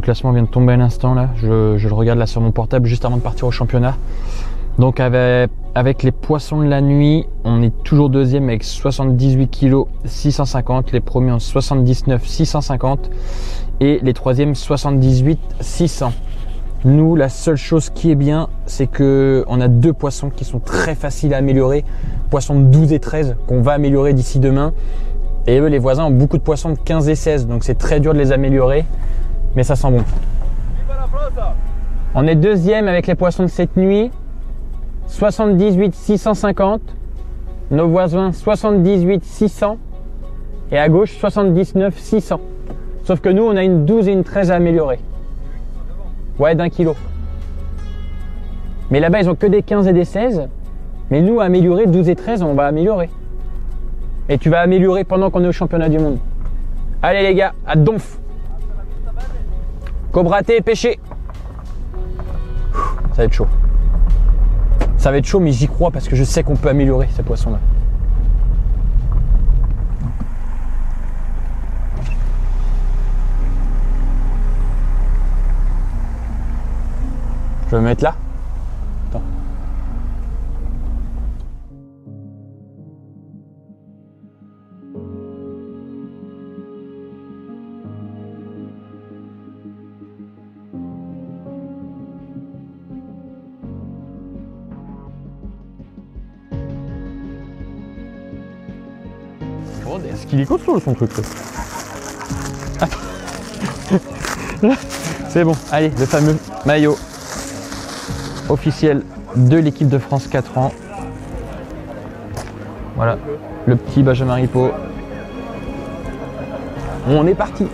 classement vient de tomber à l'instant là. Je le regarde là sur mon portable juste avant de partir au championnat. Donc avec les poissons de la nuit, on est toujours deuxième avec 78 kg 650. Les premiers en 79 650 et les troisièmes 78 600. Nous, la seule chose qui est bien, c'est que on a deux poissons qui sont très faciles à améliorer. Poissons de 12 et 13 qu'on va améliorer d'ici demain. Et eux, les voisins ont beaucoup de poissons de 15 et 16. Donc c'est très dur de les améliorer. Mais ça sent bon. On est deuxième avec les poissons de cette nuit. 78 650. Nos voisins 78 600. Et à gauche 79 600. Sauf que nous, on a une 12 et une 13 à améliorer. Ouais, d'1 kilo. Mais là-bas, ils ont que des 15 et des 16. Mais nous, à améliorer 12 et 13, on va améliorer. Et tu vas améliorer pendant qu'on est au championnat du monde. Allez les gars, à donf. Cobraté et pêché. Ça va être chaud. Ça va être chaud, mais j'y crois parce que je sais qu'on peut améliorer ces poissons-là. Je vais me mettre là. Attends. Oh, est-ce qu'il est costaud son truc là? C'est bon, allez, le fameux maillot officiel de l'équipe de France 4 ans. Voilà, le petit Benjamin Ripaud. On est parti.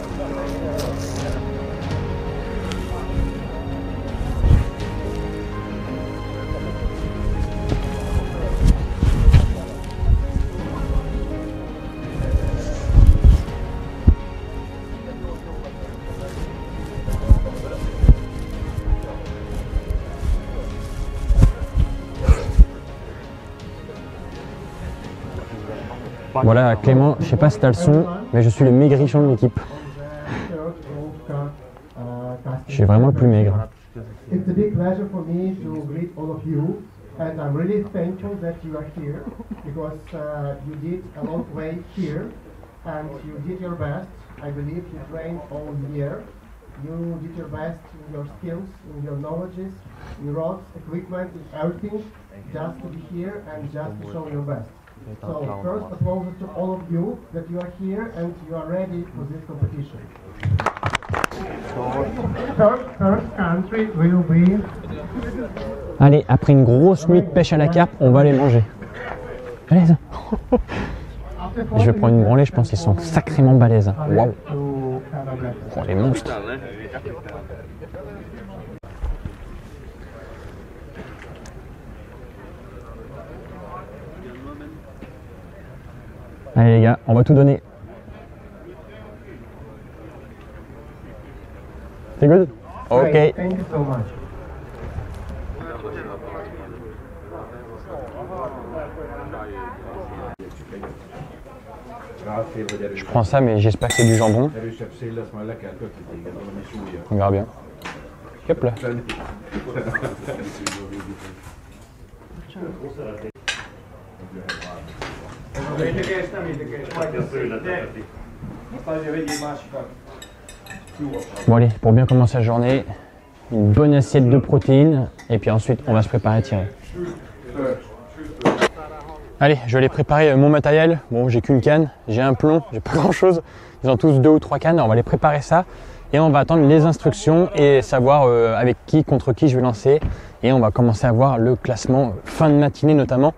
Voilà Clément, je sais pas si t'as le son, mais je suis le maigrichon de l'équipe. Je suis vraiment le plus maigre. It's a big pleasure for me to greet all of you, and I'm really thankful that you are here because you did a long way here, and you did your best. I believe you trained all year. You did your best in your skills, in your knowledges, in rods, equipment, in everything, just to be here and just to show your best. So first applause to all of you that you are here and you are ready for this competition. First country will be... Allez, après une grosse nuit de pêche à la carpe, on va aller manger. Allez, ça. Je vais prendre une branlée, je pense qu'ils sont sacrément balèzes. Waouh. Oh, les monstres. Allez les gars, on va tout donner. C'est good? Ok. Thank you so much. Je prends ça, mais j'espère que c'est du jambon. On verra bien. Hop là. Bon allez, pour bien commencer la journée, une bonne assiette de protéines et puis ensuite on va se préparer à tirer. Allez, je vais aller préparer mon matériel. Bon, j'ai qu'une canne, j'ai un plomb, j'ai pas grand chose. Ils ont tous 2 ou 3 cannes, on va aller préparer ça et on va attendre les instructions et savoir avec qui, contre qui je vais lancer. Et on va commencer à voir le classement fin de matinée notamment.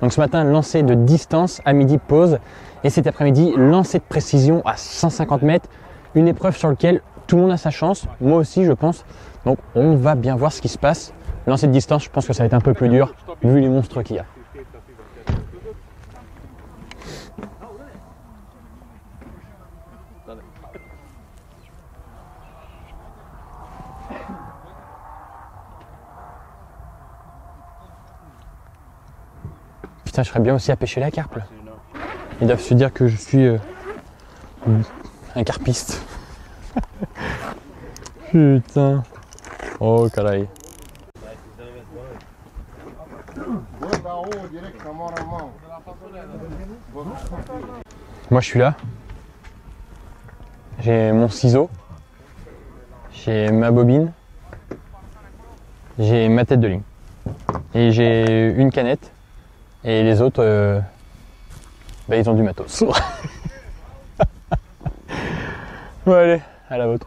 Donc ce matin, lancer de distance, à midi pause. Et cet après-midi, lancer de précision à 150 mètres. Une épreuve sur laquelle tout le monde a sa chance, moi aussi je pense. Donc on va bien voir ce qui se passe. Lancer de distance, je pense que ça va être un peu plus dur vu les monstres qu'il y a. Putain, je serais bien aussi à pêcher la carpe là. Ils doivent se dire que je suis un carpiste. Putain. Oh, caray. Moi, je suis là. J'ai mon ciseau. J'ai ma bobine. J'ai ma tête de ligne. Et j'ai une canette. Et les autres, bah, ils ont du matos. Bon, allez, à la vôtre.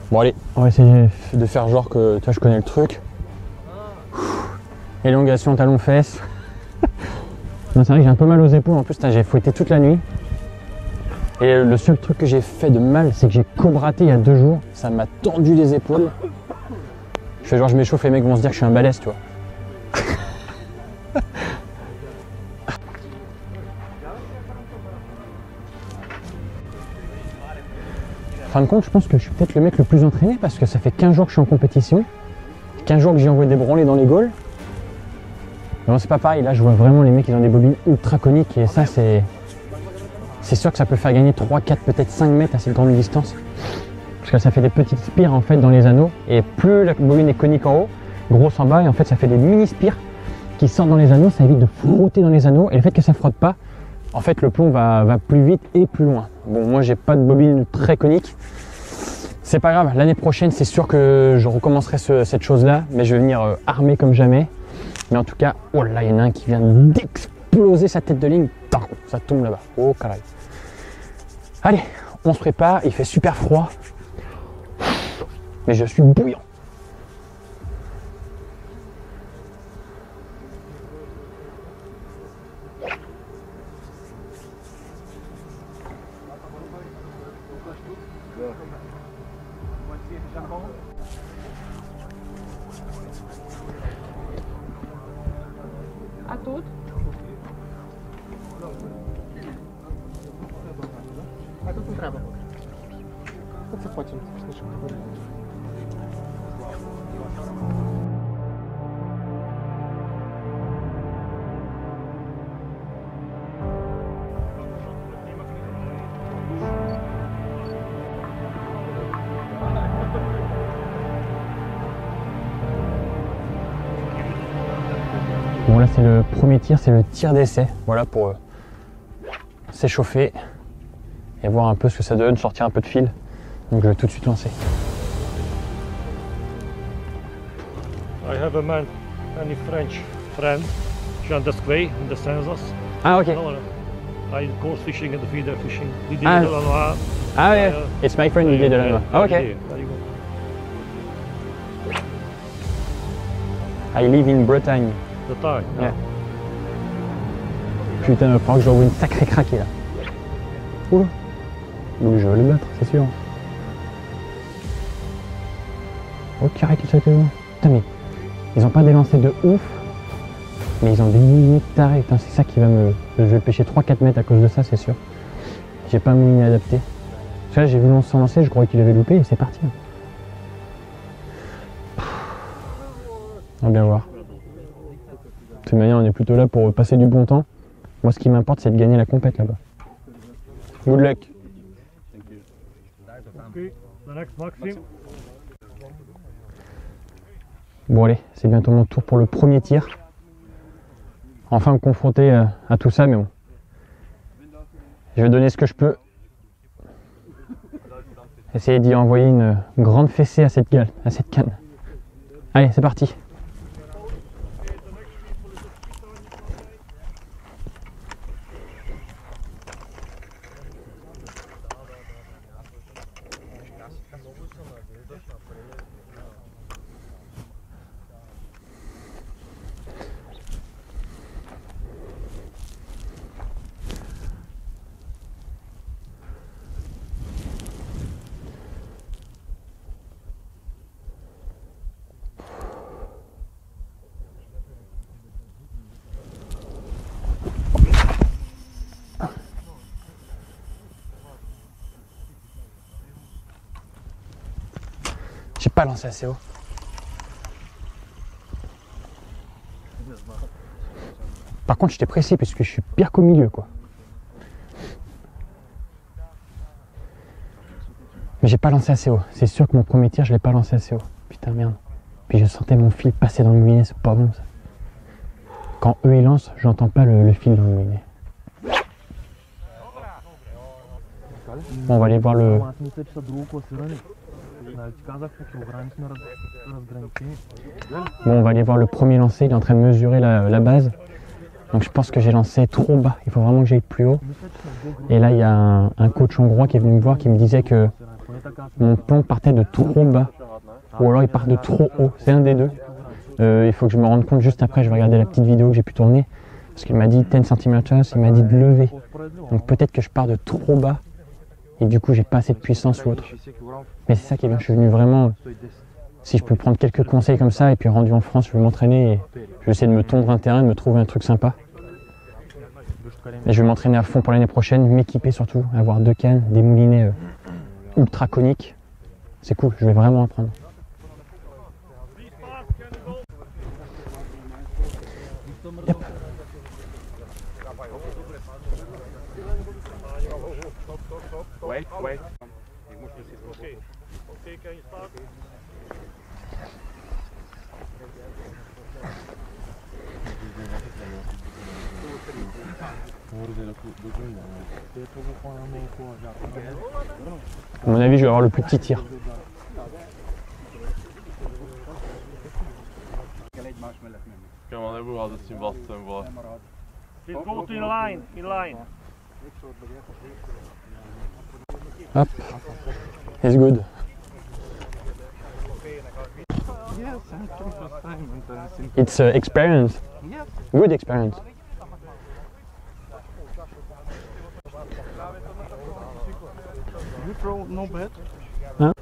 Bon allez, on va essayer de faire genre que toi je connais le truc. Élongation talon-fesse. C'est vrai que j'ai un peu mal aux épaules, en plus j'ai fouetté toute la nuit. Et le seul truc que j'ai fait de mal, c'est que j'ai cobraté il y a 2 jours. Ça m'a tendu les épaules. Je fais genre je m'échauffe, les mecs vont se dire que je suis un balèze, tu vois. En fin de compte, je pense que je suis peut-être le mec le plus entraîné parce que ça fait 15 jours que je suis en compétition. 15 jours que j'ai envoyé des branlées dans les gaules. Mais bon, c'est pas pareil, là je vois vraiment les mecs qui ont des bobines ultra coniques et ça c'est sûr que ça peut faire gagner 3, 4, peut-être 5 mètres à cette grande distance. Parce que ça fait des petites spires en fait dans les anneaux et plus la bobine est conique en haut, grosse en bas et en fait ça fait des mini spires qui sortent dans les anneaux, ça évite de frotter dans les anneaux et le fait que ça frotte pas, en fait le plomb va plus vite et plus loin. Bon, moi j'ai pas de bobine très conique. C'est pas grave, l'année prochaine c'est sûr que je recommencerai cette chose là, mais je vais venir armé comme jamais. Mais en tout cas, oh là, il y en a un qui vient d'exploser sa tête de ligne, ça tombe là-bas, oh carré. Allez, on se prépare, il fait super froid, mais je suis bouillant. A тут? А тут не треба. Це потім. Bon là c'est le premier tir, c'est le tir d'essai, voilà pour s'échauffer et voir un peu ce que ça donne, sortir un peu de fil. Donc je vais tout de suite lancer. I have a French friend, Jean Desquay, in the census. Ah ok. I course fishing and the feeder fishing. Ah, ah yeah, it's my friend Didier Delannoy. Ah, ok. I live in Bretagne. Bretagne. Yeah. Putain, il va falloir que j'envoie une sacrée craquée là. Oula. Oui, je vais le battre, c'est sûr. Oh, carré qui sautait loin. Putain, mais ils ont pas des lancers de ouf, mais ils ont des lignes tarés. Putain, c'est ça qui va me. Je vais pêcher 3-4 mètres à cause de ça, c'est sûr. J'ai pas mon ligne adaptée. Parce que là, j'ai vu son lancer, je croyais qu'il avait loupé et c'est parti. On va bien voir. De toute manière, on est plutôt là pour passer du bon temps. Moi, ce qui m'importe, c'est de gagner la compète là-bas. Good luck. Bon allez, c'est bientôt mon tour pour le premier tir. Enfin me confronter à tout ça, mais bon. Je vais donner ce que je peux. Essayer d'y envoyer une grande fessée à cette canne. Allez, c'est parti. J'ai pas lancé assez haut. Par contre, j'étais pressé parce que je suis pire qu'au milieu, quoi. Mais j'ai pas lancé assez haut. C'est sûr que mon premier tir, je l'ai pas lancé assez haut. Putain, merde. Puis je sentais mon fil passer dans le moulinet, c'est pas bon ça. Quand eux ils lancent, j'entends pas le fil dans le moulinet. Bon, on va aller voir le... Bon, on va aller voir le premier lancer, il est en train de mesurer la base. Donc je pense que j'ai lancé trop bas, il faut vraiment que j'aille plus haut. Et là il y a un coach hongrois qui est venu me voir qui me disait que mon plomb partait de trop bas. Ou alors il part de trop haut, c'est un des deux. Il faut que je me rende compte juste après, je vais regarder la petite vidéo que j'ai pu tourner. Parce qu'il m'a dit 10 cm, il m'a dit de lever. Donc peut-être que je pars de trop bas. Et du coup j'ai pas assez de puissance ou autre. Mais c'est ça qui est bien, je suis venu vraiment... Si je peux prendre quelques conseils comme ça, et puis rendu en France, je vais m'entraîner et je vais essayer de me tondre un terrain, de me trouver un truc sympa. Et je vais m'entraîner à fond pour l'année prochaine, m'équiper surtout, avoir 2 cannes, des moulinets ultra coniques. C'est cool, je vais vraiment apprendre. Yep. Wait. Okay, can you start? À mon avis, je vais avoir le plus petit tir. Please go to in line. Hop. It's good. It's experience. Good experience. Hein?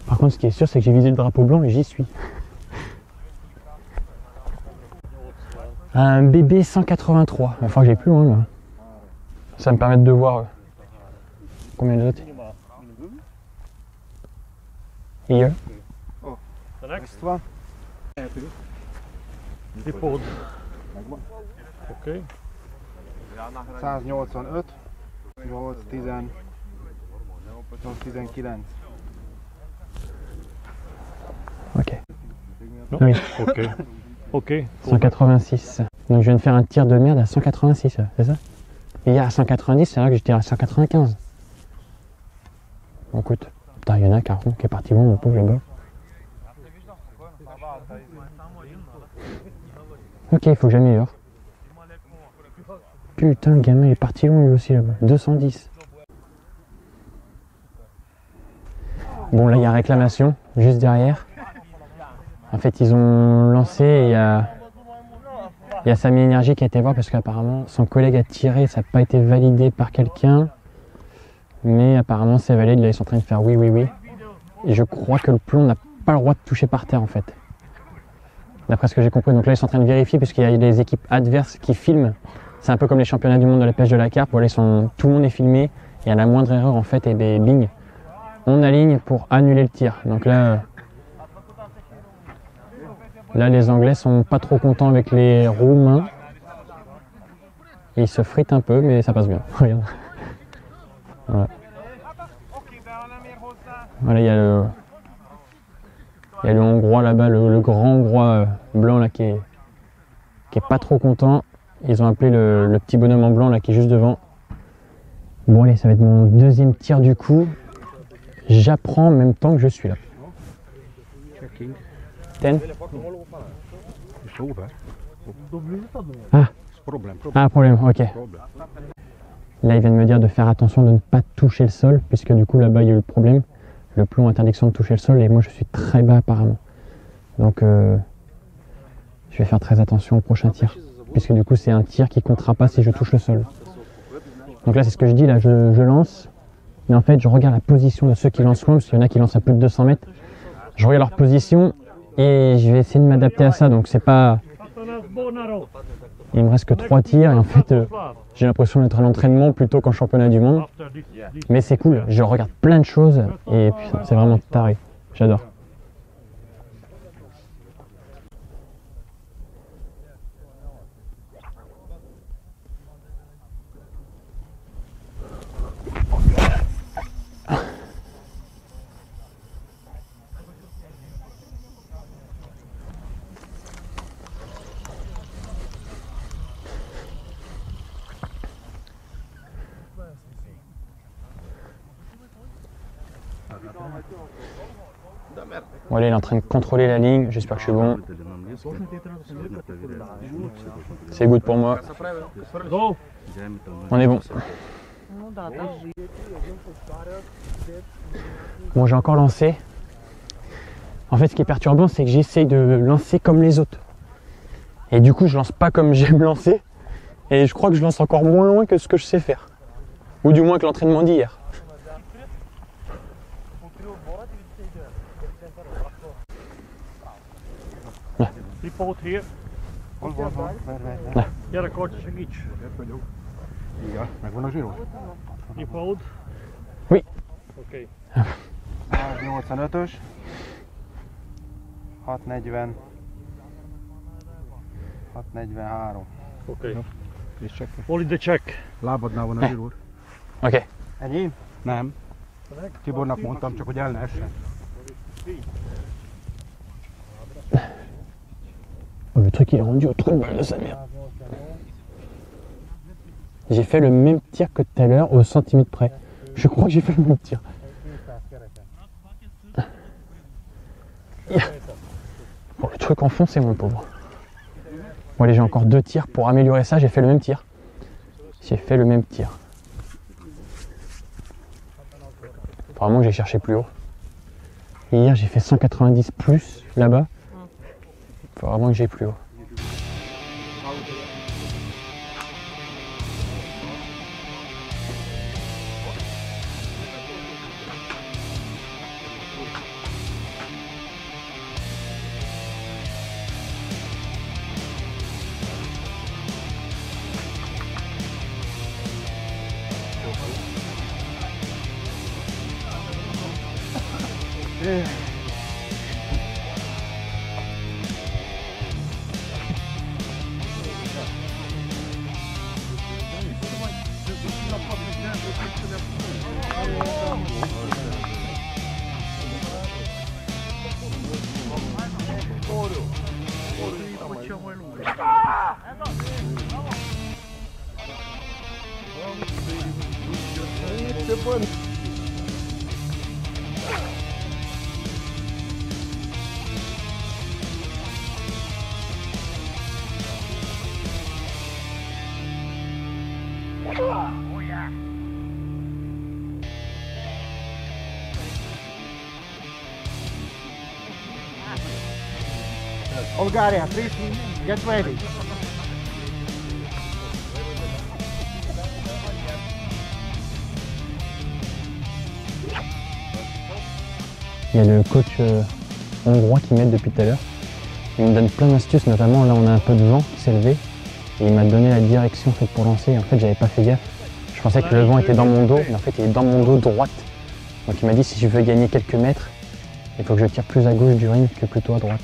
Par contre, ce qui est sûr, c'est que j'ai visé le drapeau blanc et j'y suis. Un bébé 183. Enfin, que j'ai plus loin, là. Ça me permet de voir combien de autres. Here. The next one. depot. Okay. 185, 8, 10, 19. Ok. No? Oui. Okay. Okay. 186. Donc je viens de faire un tir de merde à 186, c'est ça? Et hier à 190, c'est vrai que je tire à 195. Bon, écoute, putain, il y en a un carton qui est parti loin, mon pauvre là-bas. Ok, il faut que j'améliore. Putain, le gamin il est parti loin lui aussi là-bas. 210. Bon, là il y a réclamation juste derrière. En fait, ils ont lancé et il y a Samy Énergie qui a été voir parce qu'apparemment son collègue a tiré, ça n'a pas été validé par quelqu'un. Mais apparemment c'est valide, là ils sont en train de faire oui. Et je crois que le plomb n'a pas le droit de toucher par terre en fait. D'après ce que j'ai compris, donc là ils sont en train de vérifier puisqu'il y a des équipes adverses qui filment. C'est un peu comme les championnats du monde de la pêche de la carpe, voilà, tout le monde est filmé et à la moindre erreur en fait, et bien bing, on aligne pour annuler le tir. Donc là les Anglais sont pas trop contents avec les Roumains. Ils se fritent un peu mais ça passe bien, regarde. Voilà. Voilà, il y a le Hongrois là-bas, le grand Hongrois blanc là qui est pas trop content. Ils ont appelé le petit bonhomme en blanc là qui est juste devant. Bon allez, ça va être mon deuxième tir du coup. J'apprends en même temps que je suis là. 10. Ah, problème, ok. Là, il vient de me dire de faire attention de ne pas toucher le sol, puisque du coup, là-bas, il y a eu le problème. Le plomb, interdiction de toucher le sol, et moi, je suis très bas apparemment. Donc, je vais faire très attention au prochain tir, puisque du coup, c'est un tir qui comptera pas si je touche le sol. Donc là, c'est ce que je dis, là, je lance, mais en fait, je regarde la position de ceux qui lancent loin, parce qu'il y en a qui lancent à plus de 200 mètres. Je regarde leur position, et je vais essayer de m'adapter à ça, donc c'est pas... Il me reste que 3 tirs et en fait j'ai l'impression d'être à l'entraînement plutôt qu'en championnat du monde. Mais c'est cool, je regarde plein de choses et putain, c'est vraiment taré. J'adore. Bon, allez, il est en train de contrôler la ligne, j'espère que je suis bon. C'est good pour moi. On est bon. Bon, j'ai encore lancé. En fait, ce qui est perturbant, c'est que j'essaye de lancer comme les autres. Et du coup, je lance pas comme j'aime lancer. Et je crois que je lance encore moins loin que ce que je sais faire. Ou du moins que l'entraînement d'hier. Report here. Gyere Karcsi, segíts! Igen, megvan a zsíró? Report. Oui. Oké. 185-ös. 640. 643. Oké. És check. Holiday check. Lábadnál van a zsíró. Ok. Ennyi? Nem. Tibornak mondtam, csak hogy el ne essen. Oh, le truc il est rendu au trou de balle de sa mère. J'ai fait le même tir que tout à l'heure au centimètre près. Je crois que j'ai fait le même tir. Bon, le truc en fond c'est mon pauvre. Bon allez, j'ai encore 2 tirs pour améliorer ça. J'ai fait le même tir. J'ai fait le même tir. Faut vraiment que j'ai cherché plus haut. Et hier j'ai fait 190 plus là-bas. Faut vraiment que j'aille plus haut. Bulgaria, please get ready. Il y a le coach hongrois qui m'aide depuis tout à l'heure. Il me donne plein d'astuces, notamment là on a un peu de vent qui s'est levé. Et il m'a donné la direction faite pour lancer. Et en fait j'avais pas fait gaffe. Je pensais que le vent était dans mon dos, mais en fait il est dans mon dos droite. Donc il m'a dit si je veux gagner quelques mètres, il faut que je tire plus à gauche du ring que plutôt à droite.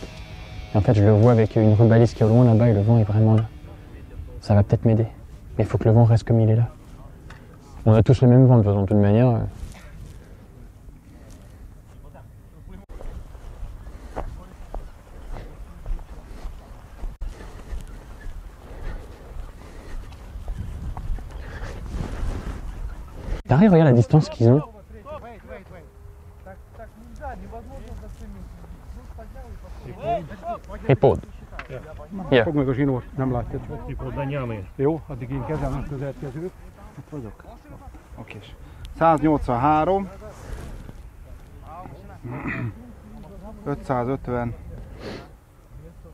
Et en fait je le vois avec une rubalise qui est au loin là-bas et le vent est vraiment là. Ça va peut-être m'aider. Mais il faut que le vent reste comme il est là. On a tous le même vent de toute manière. T'arrives, regarde la distance qu'ils ont. Report. Yeah. Fogd meg a zsinót, nem látod. Report, de nyelmér. Jó, addig én kezelem a közelkezőt. Itt vagyok. Okés. 183. 550.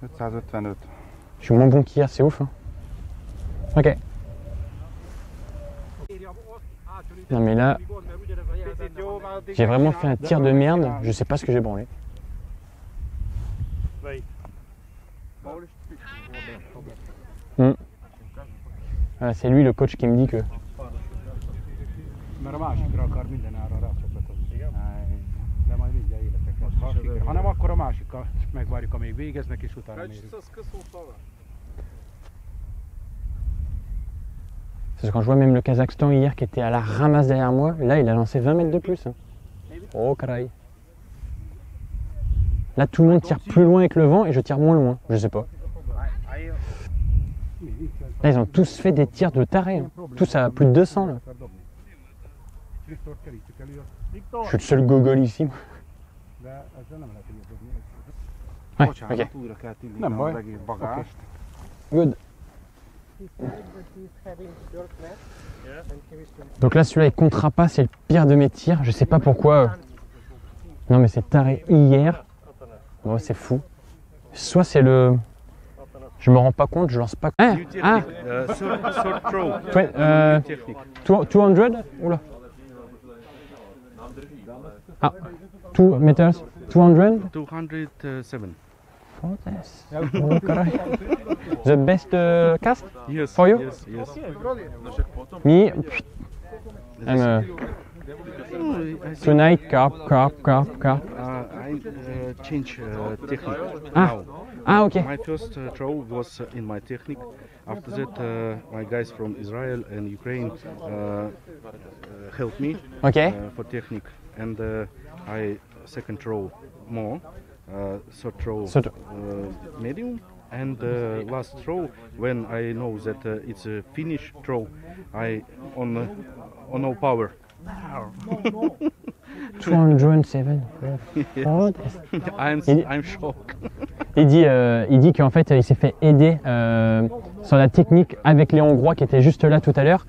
555. Je suis moins bon qu'hier, c'est ouf. Hein. Ok. Non mais là, j'ai vraiment fait un tir de merde. Je sais pas ce que j'ai branlé. Voilà, c'est lui le coach qui me dit que... Mert a másikra akar mindenára rácsapatozni. De majd mindjárt életeket. Hanem akkor a másikkal megvárjuk, amíg végeznek, és utána mérjük. Parce que quand je vois même le Kazakhstan hier qui était à la ramasse derrière moi, là il a lancé 20 mètres de plus. Hein. Oh caray. Là tout le monde tire plus loin avec le vent et je tire moins loin, je sais pas. Là ils ont tous fait des tirs de taré, hein. Tous à plus de 200 là. Je suis le seul gogol ici. Moi. Ouais, ok. Nem baj. Bagást. Good. Donc là celui-là il comptera pas, c'est le pire de mes tirs, je sais pas pourquoi. Non mais c'est taré hier. Bon c'est fou. Soit c'est le... Je me rends pas compte, je lance pas... Ah, ah. 200. Oula. Ah, 2 meters, 200. 207. Oh, the best cast Yes. for you? Yes, yes. Me, I'm tonight carp. I change technique Ah. now. Ah, ok. My first throw was in my technique. After that, my guys from Israel and Ukraine helped me Ok. for technique. And I second throw more, third throw Third- medium. And last throw, when I know that it's a finish throw, I on no power. 207. Oh, I'm shocked. il dit qu'en fait il s'est fait aider sur la technique avec les Hongrois qui étaient juste là tout à l'heure.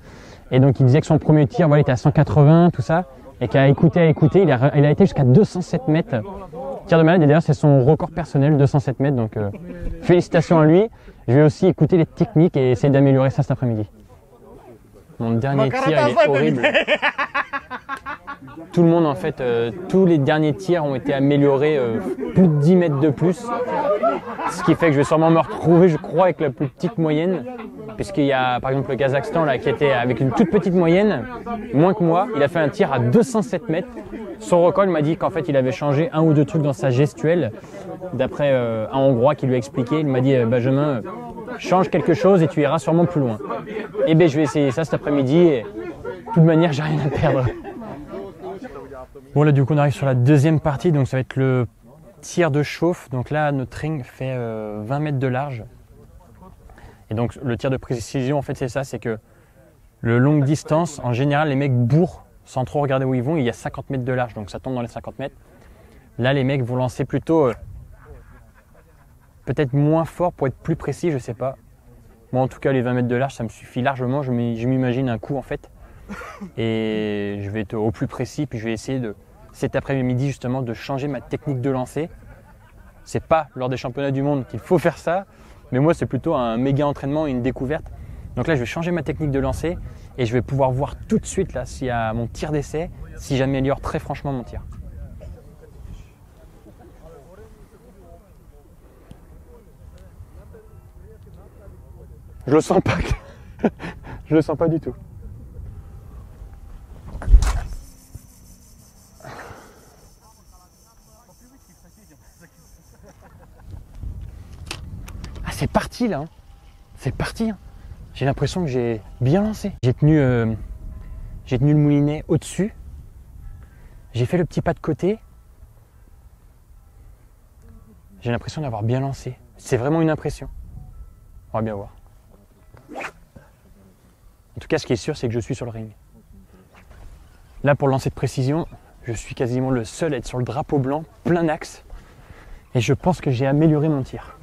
Et donc il disait que son premier tir, voilà, il était à 180, tout ça. Et qu'à écouter, il a été jusqu'à 207 mètres. Tir de malade, et d'ailleurs c'est son record personnel, 207 mètres. Donc félicitations à lui. Je vais aussi écouter les techniques et essayer d'améliorer ça cet après-midi. Mon dernier tir, il est horrible. Tout le monde en fait, tous les derniers tirs ont été améliorés plus de 10 mètres de plus. Ce qui fait que je vais sûrement me retrouver, je crois, avec la plus petite moyenne. Puisqu'il y a par exemple le Kazakhstan là, qui était avec une toute petite moyenne, moins que moi. Il a fait un tir à 207 mètres. Son record, il m'a dit qu'en fait il avait changé un ou deux trucs dans sa gestuelle. D'après un Hongrois qui lui a expliqué, il m'a dit Benjamin, change quelque chose et tu iras sûrement plus loin. Et bien je vais essayer ça cet après-midi et de toute manière j'ai rien à perdre. Bon là du coup on arrive sur la deuxième partie, donc ça va être le tir de chauffe. Donc là notre ring fait 20 mètres de large. Et donc le tir de précision en fait c'est ça, c'est que le longue distance, en général les mecs bourrent sans trop regarder où ils vont, il y a 50 mètres de large, donc ça tombe dans les 50 mètres. Là les mecs vont lancer plutôt peut-être moins fort pour être plus précis, je sais pas. Moi en tout cas les 20 mètres de large ça me suffit largement, je m'imagine un coup en fait. Et je vais être au plus précis, puis je vais essayer de cet après-midi justement de changer ma technique de lancer. C'est pas lors des championnats du monde qu'il faut faire ça, mais moi c'est plutôt un méga entraînement, une découverte. Donc là je vais changer ma technique de lancer et je vais pouvoir voir tout de suite là s'il y a mon tir d'essai, si j'améliore très franchement mon tir. Je le sens pas. Je le sens pas du tout. Ah c'est parti là, hein. C'est parti. Hein. J'ai l'impression que j'ai bien lancé. J'ai tenu le moulinet au-dessus. J'ai fait le petit pas de côté. J'ai l'impression d'avoir bien lancé. C'est vraiment une impression. On va bien voir. En tout cas, ce qui est sûr, c'est que je suis sur le ring. Là, pour le lancer de précision, je suis quasiment le seul à être sur le drapeau blanc, plein axe. Et je pense que j'ai amélioré mon tir.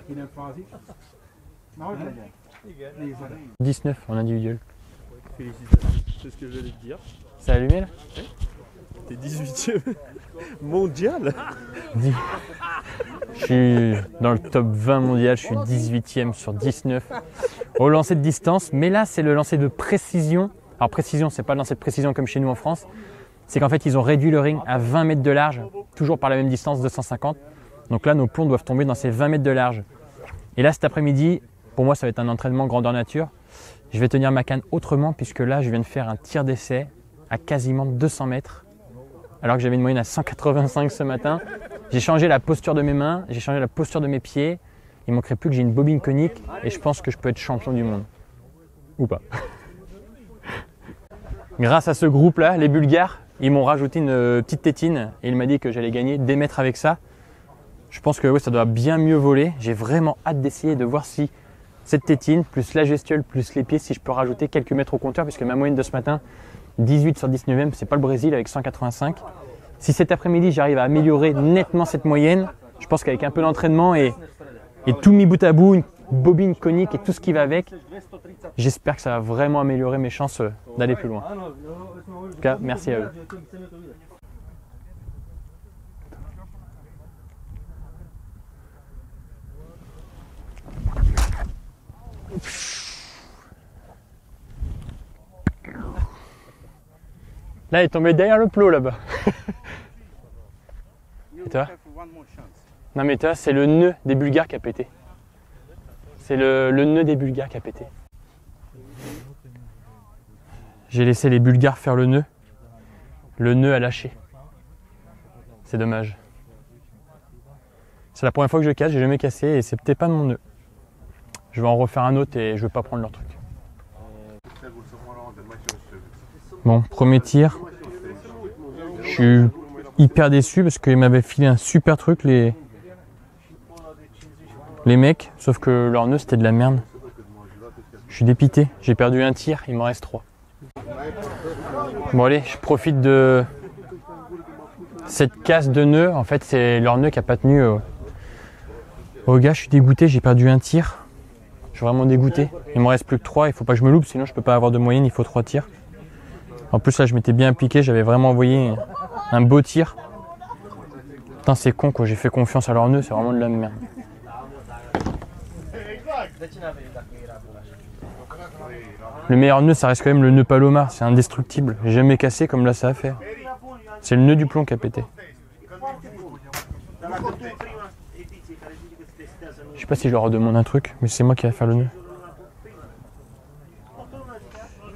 « 19 en individuel. » Félicitations, c'est ce que j'allais te dire. C'est allumé là? T'es 18e mondial. Je suis dans le top 20 mondial, je suis 18e sur 19 au lancer de distance. Mais là, c'est le lancer de précision. Alors précision, c'est pas le lancer de précision comme chez nous en France. C'est qu'en fait, ils ont réduit le ring à 20 mètres de large, toujours par la même distance, 250. Donc là, nos plombs doivent tomber dans ces 20 mètres de large. Et là, cet après-midi, pour moi, ça va être un entraînement grandeur nature. Je vais tenir ma canne autrement puisque là, je viens de faire un tir d'essai à quasiment 200 mètres. Alors que j'avais une moyenne à 185 ce matin. J'ai changé la posture de mes mains, j'ai changé la posture de mes pieds. Il ne manquerait plus que j'ai une bobine conique et je pense que je peux être champion du monde. Ou pas. Grâce à ce groupe-là, les Bulgares, ils m'ont rajouté une petite tétine et il m'a dit que j'allais gagner des mètres avec ça. Je pense que oui, ça doit bien mieux voler. J'ai vraiment hâte d'essayer de voir si cette tétine, plus la gestuelle, plus les pieds, si je peux rajouter quelques mètres au compteur puisque ma moyenne de ce matin, 18 sur 19e, c'est pas le Brésil avec 185. Si cet après-midi, j'arrive à améliorer nettement cette moyenne, je pense qu'avec un peu d'entraînement et tout mis bout à bout, une bobine conique et tout ce qui va avec, j'espère que ça va vraiment améliorer mes chances d'aller plus loin. En tout cas, merci à eux. Là, il est tombé derrière le plot là-bas. Et toi? Non mais toi, c'est le nœud des Bulgares qui a pété. C'est le nœud des Bulgares qui a pété. J'ai laissé les Bulgares faire le nœud. Le nœud a lâché. C'est dommage. C'est la première fois que je casse, j'ai jamais cassé et c'est peut-être pas de mon nœud. Je vais en refaire un autre et je vais pas prendre leur truc. Bon, premier tir. Je suis hyper déçu parce qu'ils m'avaient filé un super truc les mecs, sauf que leur nœud c'était de la merde. Je suis dépité, j'ai perdu un tir, il m'en reste 3. Bon allez, je profite de cette casse de nœud. En fait, c'est leur nœud qui a pas tenu au gars. Je suis dégoûté, j'ai perdu un tir. Je suis vraiment dégoûté. Il me reste plus que 3, il faut pas que je me loupe, sinon je peux pas avoir de moyenne, il faut 3 tirs. En plus là, je m'étais bien appliqué, j'avais vraiment envoyé un beau tir. Putain, c'est con quoi, j'ai fait confiance à leur nœud, c'est vraiment de la merde. Le meilleur nœud, ça reste quand même le nœud Palomar, c'est indestructible. J'ai jamais cassé comme là ça a fait. C'est le nœud du plomb qui a pété. Je sais pas si je leur redemande un truc, mais c'est moi qui vais faire le nœud.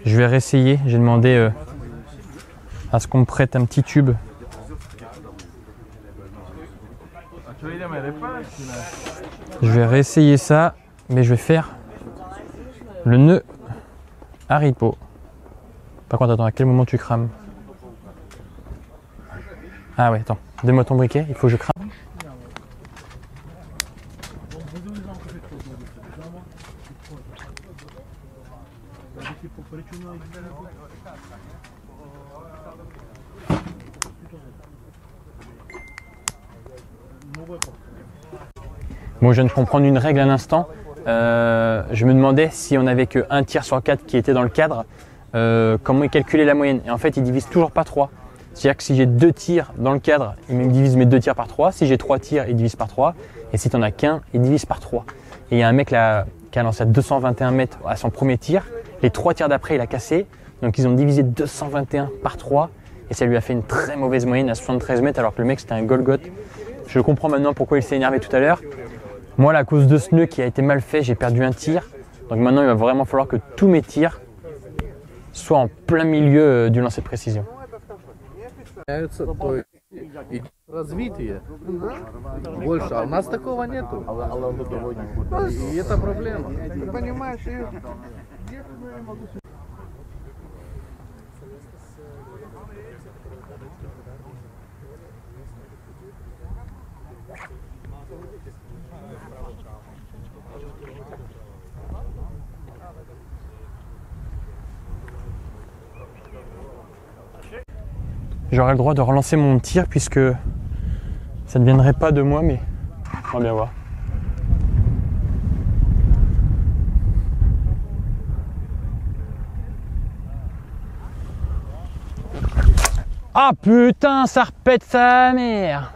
Je vais réessayer, j'ai demandé à ce qu'on me prête un petit tube. Je vais réessayer ça, mais je vais faire le nœud haricot. Par contre, attends, à quel moment tu crames? Ah ouais, attends, donne-moi ton briquet, il faut que je crame. Bon, je viens de comprendre une règle à l'instant. Je me demandais si on n'avait qu'un tir sur 4 qui était dans le cadre, comment il calculait la moyenne. Et en fait, il divise toujours par 3. C'est-à-dire que si j'ai 2 tirs dans le cadre, il me divise mes 2 tirs par 3. Si j'ai 3 tirs, il divise par 3. Et si tu n'en as qu'un, il divise par 3. Et il y a un mec là qui a lancé à 221 mètres à son premier tir. Les 3 tirs d'après, il a cassé. Donc ils ont divisé 221 par 3. Et ça lui a fait une très mauvaise moyenne à 73 mètres alors que le mec c'était un Golgoth. Je comprends maintenant pourquoi il s'est énervé tout à l'heure. Moi, à cause de ce nœud qui a été mal fait, j'ai perdu un tir. Donc maintenant, il va vraiment falloir que tous mes tirs soient en plein milieu du lancer de précision. Развитие больше, а у нас такого нету. И это проблема. Понимаешь? J'aurai le droit de relancer mon tir puisque ça ne viendrait pas de moi, mais on va bien voir. Ah putain, ça repète sa mère.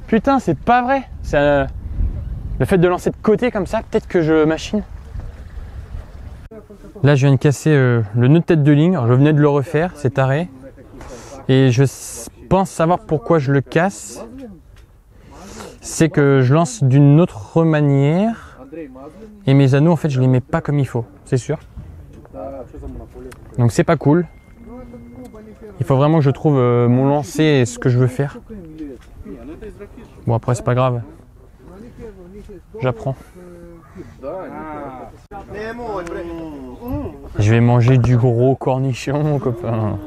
Putain, c'est pas vrai. Le fait de lancer de côté comme ça, peut-être que je machine. Là, je viens de casser le nœud de tête de ligne. Alors, je venais de le refaire, c'est taré. Et je pense savoir pourquoi je le casse. C'est que je lance d'une autre manière. Et mes anneaux, en fait, je les mets pas comme il faut, c'est sûr. Donc c'est pas cool. Il faut vraiment que je trouve mon lancer et ce que je veux faire. Bon, après, c'est pas grave. J'apprends. Je vais manger du gros cornichon, mon copain.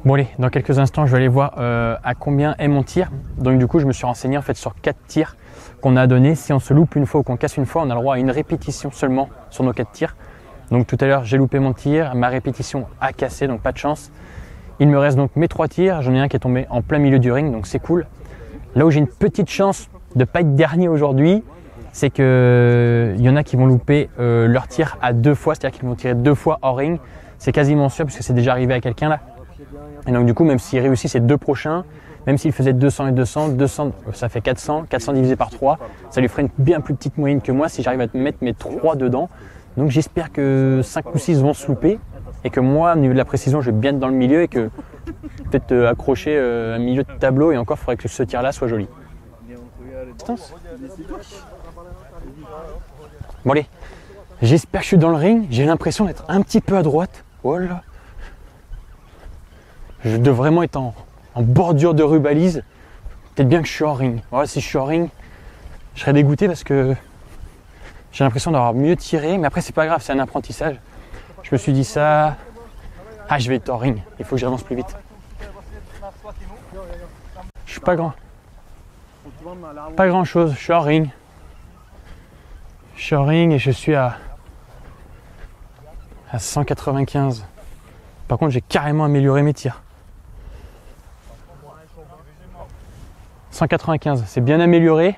Bon allez, dans quelques instants, je vais aller voir à combien est mon tir. Donc du coup, je me suis renseigné en fait sur 4 tirs qu'on a à donner. Si on se loupe une fois ou qu'on casse une fois, on a le droit à une répétition seulement sur nos 4 tirs. Donc tout à l'heure, j'ai loupé mon tir, ma répétition a cassé, donc pas de chance. Il me reste donc mes 3 tirs. J'en ai un qui est tombé en plein milieu du ring, donc c'est cool. Là où j'ai une petite chance de ne pas être dernier aujourd'hui, c'est qu'il y en a qui vont louper leur tir à 2 fois, c'est-à-dire qu'ils vont tirer 2 fois hors ring. C'est quasiment sûr, puisque c'est déjà arrivé à quelqu'un là. Et donc du coup, même s'il réussit ces 2 prochains, même s'il faisait 200 et 200, 200, ça fait 400, 400 divisé par 3, ça lui ferait une bien plus petite moyenne que moi si j'arrive à mettre mes 3 dedans. Donc j'espère que 5 ou 6 vont se louper et que moi, au niveau de la précision, je vais bien être dans le milieu et que peut-être accrocher un milieu de tableau et encore, il faudrait que ce tir-là soit joli. Bon allez, j'espère que je suis dans le ring, j'ai l'impression d'être un petit peu à droite. Oh là. Je dois vraiment être en bordure de rubalise. Peut-être bien que je suis en ring. Voilà, si je suis en ring, je serais dégoûté parce que j'ai l'impression d'avoir mieux tiré. Mais après, c'est pas grave, c'est un apprentissage. Je me suis dit ça. Ah, je vais être en ring. Il faut que j'avance plus vite. Je suis pas grand. Pas grand chose. Je suis en ring. Je suis en ring et je suis à 195. Par contre, j'ai carrément amélioré mes tirs. 195, c'est bien amélioré.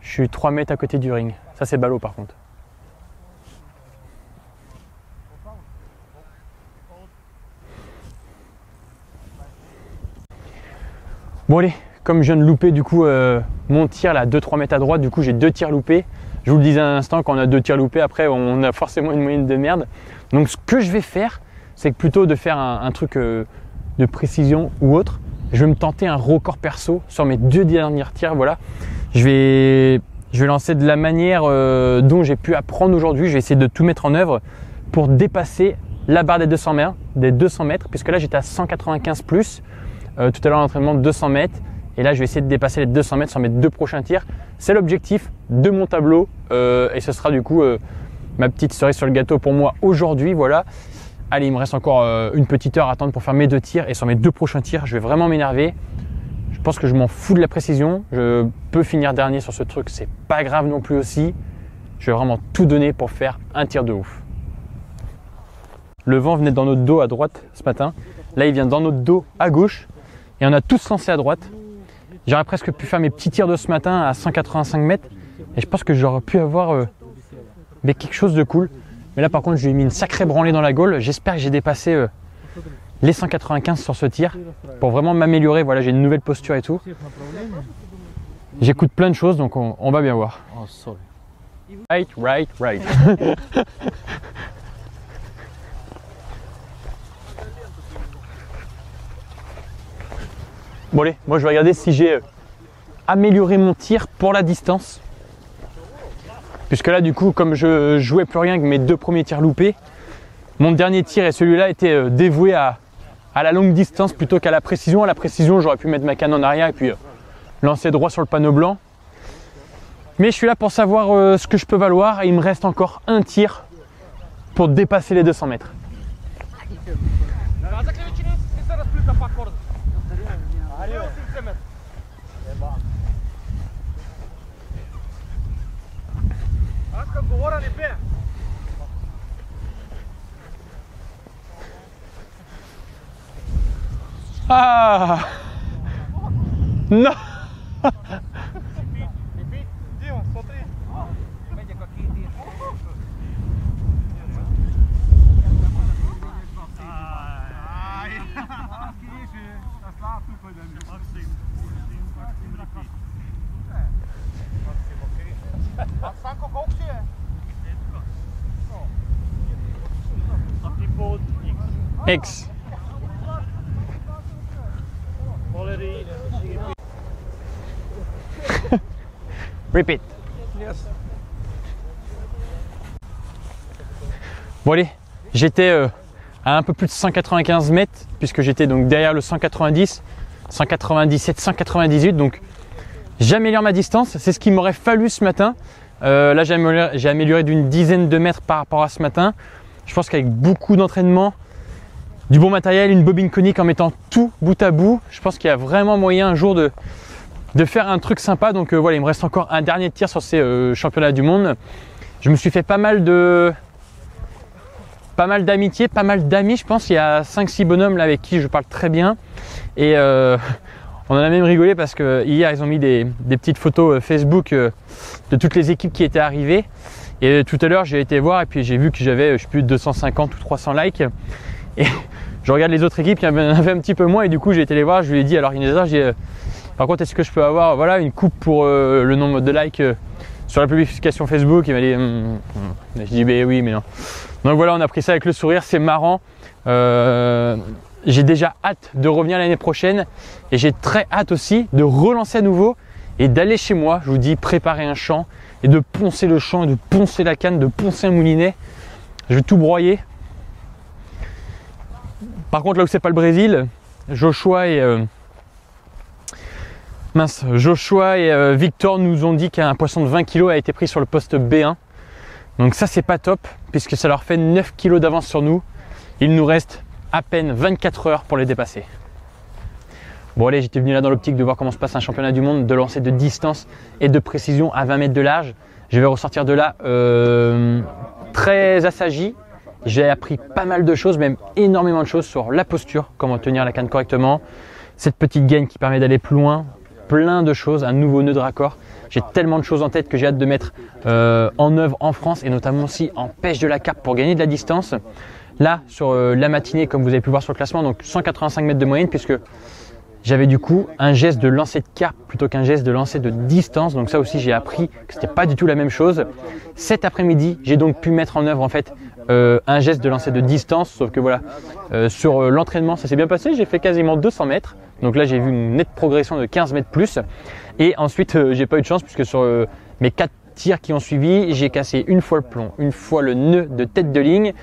Je suis 3 mètres à côté du ring. Ça, c'est ballot par contre. Bon allez, comme je viens de louper du coup mon tir là, 2-3 mètres à droite, du coup j'ai 2 tirs loupés. Je vous le disais à l'instant, quand on a 2 tirs loupés, après on a forcément une moyenne de merde. Donc ce que je vais faire, c'est que plutôt de faire un truc de précision ou autre, je vais me tenter un record perso sur mes 2 derniers tirs. Voilà, je vais lancer de la manière dont j'ai pu apprendre aujourd'hui. Je vais essayer de tout mettre en œuvre pour dépasser la barre des 200 mètres, puisque là j'étais à 195 plus. Tout à l'heure l'entraînement de 200 mètres. Et là, je vais essayer de dépasser les 200 mètres sur mes 2 prochains tirs. C'est l'objectif de mon tableau. Et ce sera du coup ma petite cerise sur le gâteau pour moi aujourd'hui. Voilà. Allez, il me reste encore une petite heure à attendre pour faire mes 2 tirs. Et sur mes 2 prochains tirs, je vais vraiment m'énerver. Je pense que je m'en fous de la précision. Je peux finir dernier sur ce truc. C'est pas grave non plus aussi. Je vais vraiment tout donner pour faire un tir de ouf. Le vent venait dans notre dos à droite ce matin. Là, il vient dans notre dos à gauche. Et on a tous lancé à droite. J'aurais presque pu faire mes petits tirs de ce matin à 185 mètres. Et je pense que j'aurais pu avoir quelque chose de cool. Mais là par contre, je lui ai mis une sacrée branlée dans la gaule. J'espère que j'ai dépassé les 195 sur ce tir. Pour vraiment m'améliorer. Voilà, j'ai une nouvelle posture et tout. J'écoute plein de choses, donc on va bien voir. Oh, sorry. Right. Bon allez, moi je vais regarder si j'ai amélioré mon tir pour la distance. Puisque là du coup, comme je jouais plus rien que mes 2 premiers tirs loupés, mon dernier tir et celui-là était dévoué à la longue distance plutôt qu'à la précision. À la précision, j'aurais pu mettre ma canne en arrière et puis lancer droit sur le panneau blanc. Mais je suis là pour savoir ce que je peux valoir et il me reste encore un tir pour dépasser les 200 mètres. Ah non. X. Repeat. Yes. Bon allez, j'étais à un peu plus de 195 mètres puisque j'étais donc derrière le 190, 197, 198. Donc j'améliore ma distance. C'est ce qu'il m'aurait fallu ce matin. Là j'ai amélioré d'une dizaine de mètres par rapport à ce matin. Je pense qu'avec beaucoup d'entraînement, du bon matériel, une bobine conique en mettant tout bout à bout, je pense qu'il y a vraiment moyen un jour de faire un truc sympa. Donc voilà, il me reste encore un dernier tir sur ces championnats du monde. Je me suis fait pas mal d'amitié, pas mal d'amis. Je pense qu'il y a 5-6 bonhommes là avec qui je parle très bien. Et on en a même rigolé parce que hier ils ont mis des petites photos Facebook de toutes les équipes qui étaient arrivées. Et tout à l'heure j'ai été voir et puis j'ai vu que j'avais je sais plus 250 ou 300 likes. Et je regarde les autres équipes, il y en avait un petit peu moins et du coup j'ai été les voir. Je lui ai dit alors Inesa, par contre est-ce que je peux avoir voilà, une coupe pour le nombre de likes sur la publication Facebook? Il m'a dit je dis ben oui mais non. Donc voilà, on a pris ça avec le sourire, c'est marrant. J'ai déjà hâte de revenir l'année prochaine et j'ai très hâte aussi de relancer à nouveau et d'aller chez moi, je vous dis, préparer un champ et de poncer le champ, et de poncer la canne, de poncer un moulinet. Je vais tout broyer. Par contre, là où c'est pas le Brésil, Joshua et Victor nous ont dit qu'un poisson de 20 kg a été pris sur le poste B1. Donc ça c'est pas top puisque ça leur fait 9 kg d'avance sur nous. Il nous reste à peine 24 heures pour les dépasser. Bon allez, j'étais venu là dans l'optique de voir comment se passe un championnat du monde de lancer de distance et de précision à 20 mètres de large. Je vais ressortir de là très assagi. J'ai appris pas mal de choses, même énormément de choses sur la posture, comment tenir la canne correctement, cette petite gaine qui permet d'aller plus loin, plein de choses, un nouveau nœud de raccord. J'ai tellement de choses en tête que j'ai hâte de mettre en œuvre en France et notamment aussi en pêche de la carpe pour gagner de la distance. Là, sur la matinée, comme vous avez pu voir sur le classement, donc 185 mètres de moyenne puisque j'avais du coup un geste de lancer de carpe plutôt qu'un geste de lancer de distance. Donc ça aussi, j'ai appris que c'était pas du tout la même chose. Cet après-midi, j'ai donc pu mettre en œuvre en fait un geste de lancer de distance, sauf que voilà, sur l'entraînement, ça s'est bien passé. J'ai fait quasiment 200 mètres. Donc là, j'ai vu une nette progression de 15 mètres plus. Et ensuite, j'ai pas eu de chance puisque sur mes 4 tirs qui ont suivi, j'ai cassé une fois le plomb, une fois le nœud de tête de ligne.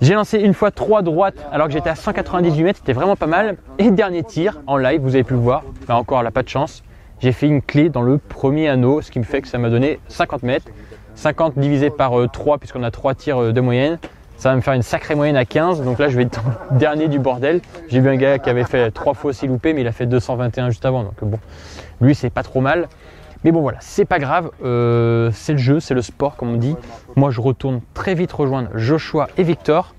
J'ai lancé une fois 3 droites alors que j'étais à 198 mètres, c'était vraiment pas mal. Et dernier tir en live, vous avez pu le voir, là encore, là pas de chance. J'ai fait une clé dans le premier anneau, ce qui me fait que ça m'a donné 50 mètres. 50 divisé par 3 puisqu'on a 3 tirs de moyenne. Ça va me faire une sacrée moyenne à 15. Donc là, je vais être dernier du bordel. J'ai vu un gars qui avait fait 3 fois aussi loupé, mais il a fait 221 juste avant. Donc bon, lui, c'est pas trop mal. Mais bon, voilà, c'est pas grave. C'est le jeu, c'est le sport, comme on dit. Moi, je retourne très vite rejoindre Joshua et Victor.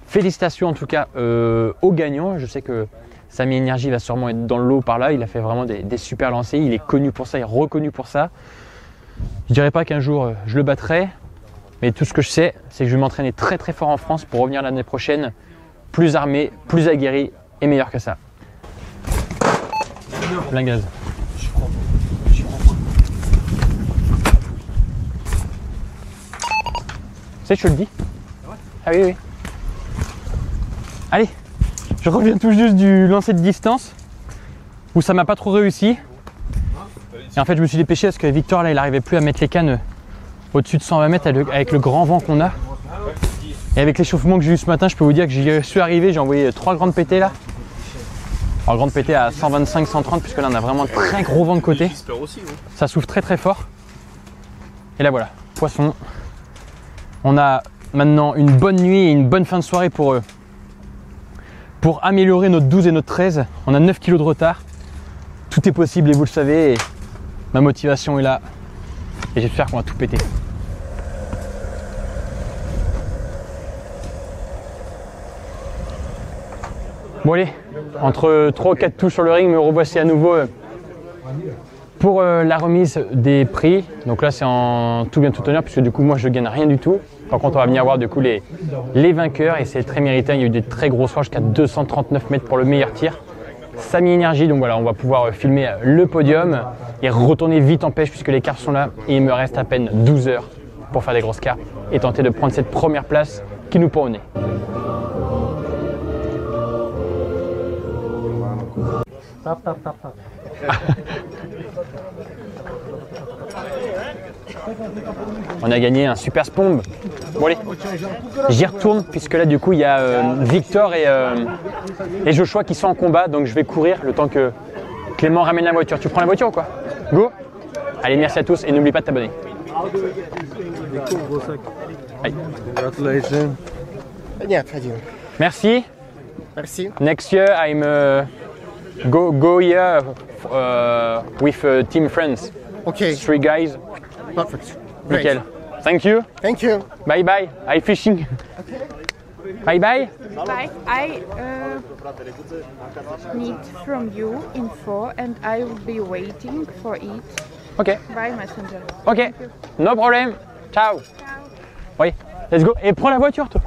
Félicitations en tout cas aux gagnants. Je sais que Samy Énergie va sûrement être dans le lot par là. Il a fait vraiment des super lancers. Il est connu pour ça, il est reconnu pour ça. Je dirais pas qu'un jour je le battrai. Mais tout ce que je sais, c'est que je vais m'entraîner très très fort en France pour revenir l'année prochaine plus armé, plus aguerri et meilleur que ça. Plein gaz. Tu sais, je te le dis. Ah oui, oui. Allez, je reviens tout juste du lancer de distance où ça m'a pas trop réussi. Et en fait, je me suis dépêché parce que Victor, là, il n'arrivait plus à mettre les cannes au-dessus de 120 mètres avec le grand vent qu'on a. Et avec l'échauffement que j'ai eu ce matin, je peux vous dire que j'y suis arrivé, j'ai envoyé 3 grandes pétées là. Alors grande pétée à 125, 130 puisque là on a vraiment un très gros vent de côté. Ça souffle très très fort. Et là voilà, poisson. On a maintenant une bonne nuit et une bonne fin de soirée pour améliorer notre 12 et notre 13. On a 9 kg de retard. Tout est possible et vous le savez. Et ma motivation est là. Et j'espère qu'on va tout péter. Bon allez, entre 3 ou 4 touches sur le ring, me revoici à nouveau pour la remise des prix. Donc là c'est en tout bien tout honneur puisque du coup moi je gagne rien du tout. Par contre on va venir voir du coup les vainqueurs et c'est très mérité. Il y a eu des très gros soirs jusqu'à 239 mètres pour le meilleur tir. Samy Énergie, donc voilà, on va pouvoir filmer le podium et retourner vite en pêche puisque les carpes sont là et il me reste à peine 12 heures pour faire des grosses carpes et tenter de prendre cette première place qui nous pend au nez. On a gagné un super spomb. Bon allez, j'y retourne puisque là du coup il y a Victor et Joshua qui sont en combat, donc je vais courir le temps que Clément ramène la voiture. Tu prends la voiture ou quoi? Go. Allez, merci à tous et n'oublie pas de t'abonner. Allez. Congratulations. Merci. Merci. Next year I'm go here with team friends. Okay. 3 guys. Perfect. Great. Nickel. Thank you. Thank you. Bye bye. I fishing. Bye bye. Bye. I need from you info and I will be waiting for it Ok. by messenger. Ok. No problem. Ciao. Oui. Let's go. Et prends la voiture toi.